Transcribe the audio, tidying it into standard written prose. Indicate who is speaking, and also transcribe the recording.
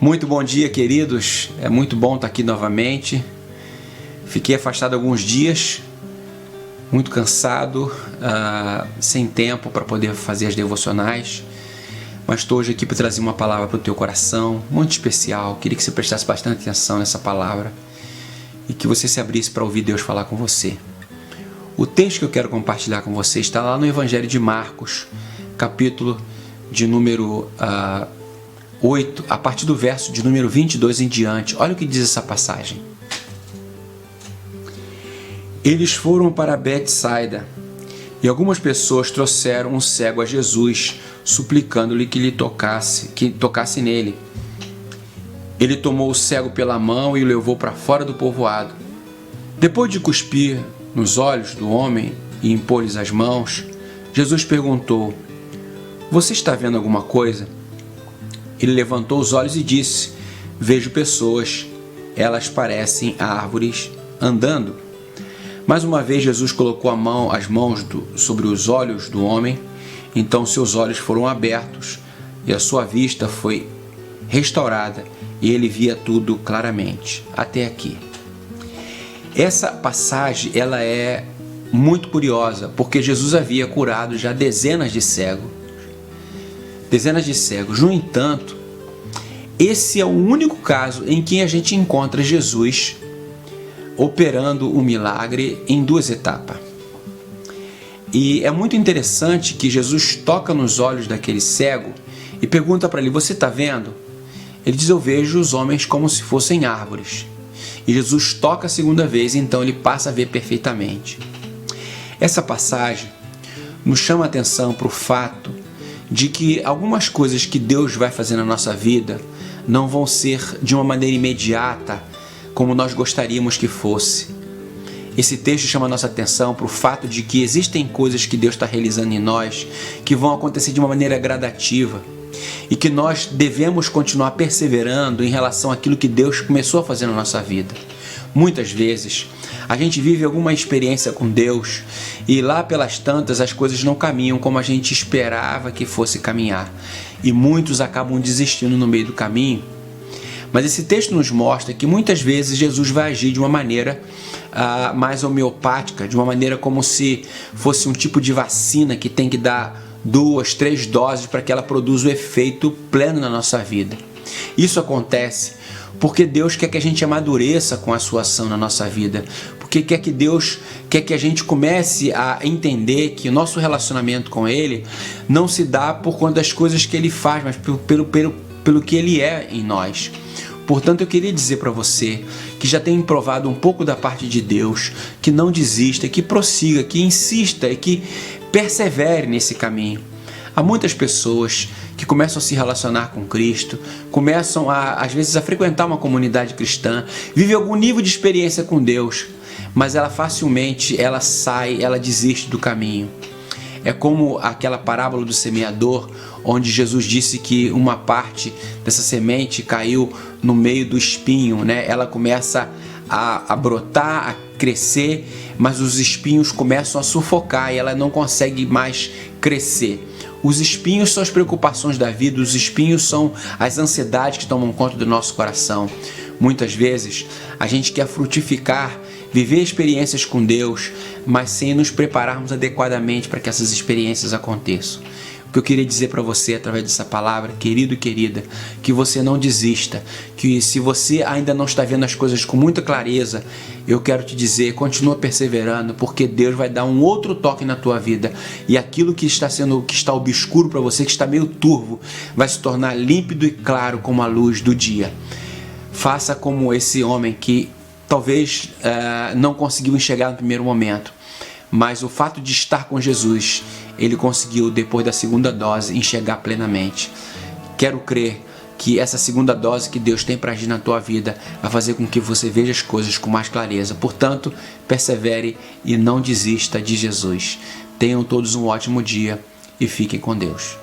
Speaker 1: Muito bom dia, queridos. É muito bom estar aqui novamente. Fiquei afastado alguns dias, muito cansado, sem tempo para poder fazer as devocionais. Mas estou hoje aqui para trazer uma palavra para o teu coração, muito especial. Queria que você prestasse bastante atenção nessa palavra e que você se abrisse para ouvir Deus falar com você. O texto que eu quero compartilhar com você está lá no Evangelho de Marcos, capítulo de número 8, a partir do verso de número 22 em diante. Olha o que diz essa passagem. Eles foram para Betsaida e algumas pessoas trouxeram um cego a Jesus, suplicando-lhe que tocasse nele. Ele tomou o cego pela mão e o levou para fora do povoado. Depois de cuspir nos olhos do homem e impor-lhes as mãos, Jesus perguntou: "Você está vendo alguma coisa?" Ele levantou os olhos e disse: "Vejo pessoas, elas parecem árvores andando." Mais uma vez Jesus colocou as mãos sobre os olhos do homem, então seus olhos foram abertos e a sua vista foi restaurada e ele via tudo claramente. Até aqui. Essa passagem ela é muito curiosa, porque Jesus havia curado já dezenas de cegos. No entanto, esse é o único caso em que a gente encontra Jesus operando um milagre em duas etapas. E é muito interessante que Jesus toca nos olhos daquele cego e pergunta para ele: "Você está vendo?" Ele diz: "Eu vejo os homens como se fossem árvores." E Jesus toca a segunda vez, então ele passa a ver perfeitamente. Essa passagem nos chama a atenção para o fato de que algumas coisas que Deus vai fazer na nossa vida não vão ser de uma maneira imediata como nós gostaríamos que fosse. Esse texto chama a nossa atenção para o fato de que existem coisas que Deus está realizando em nós que vão acontecer de uma maneira gradativa e que nós devemos continuar perseverando em relação àquilo que Deus começou a fazer na nossa vida. Muitas vezes a gente vive alguma experiência com Deus e lá pelas tantas as coisas não caminham como a gente esperava que fosse caminhar e muitos acabam desistindo no meio do caminho. Mas esse texto nos mostra que muitas vezes Jesus vai agir de uma maneira mais homeopática, de uma maneira como se fosse um tipo de vacina que tem que dar 2, 3 doses para que ela produza o efeito pleno na nossa vida. Isso acontece porque Deus quer que a gente amadureça com a sua ação na nossa vida, porque Deus quer que a gente comece a entender que o nosso relacionamento com Ele não se dá por conta das coisas que Ele faz, mas pelo que Ele é em nós. Portanto, eu queria dizer para você que já tem provado um pouco da parte de Deus, que não desista, que prossiga, que insista e que persevere nesse caminho. Há muitas pessoas que começam a se relacionar com Cristo, começam às vezes a frequentar uma comunidade cristã, vivem algum nível de experiência com Deus, mas ela facilmente ela desiste do caminho. É como aquela parábola do semeador, onde Jesus disse que uma parte dessa semente caiu no meio do espinho, né? Ela começa a brotar, a crescer, mas os espinhos começam a sufocar e ela não consegue mais crescer. Os espinhos são as preocupações da vida, os espinhos são as ansiedades que tomam conta do nosso coração. Muitas vezes a gente quer frutificar, viver experiências com Deus, mas sem nos prepararmos adequadamente para que essas experiências aconteçam. O que eu queria dizer para você através dessa palavra, querido e querida, que você não desista, que se você ainda não está vendo as coisas com muita clareza, eu quero te dizer, continua perseverando, porque Deus vai dar um outro toque na tua vida e aquilo que está obscuro para você, que está meio turvo, vai se tornar límpido e claro como a luz do dia. Faça como esse homem que talvez não conseguiu enxergar no primeiro momento, mas o fato de estar com Jesus, ele conseguiu, depois da segunda dose, enxergar plenamente. Quero crer que essa segunda dose que Deus tem para agir na tua vida vai fazer com que você veja as coisas com mais clareza. Portanto, persevere e não desista de Jesus. Tenham todos um ótimo dia e fiquem com Deus.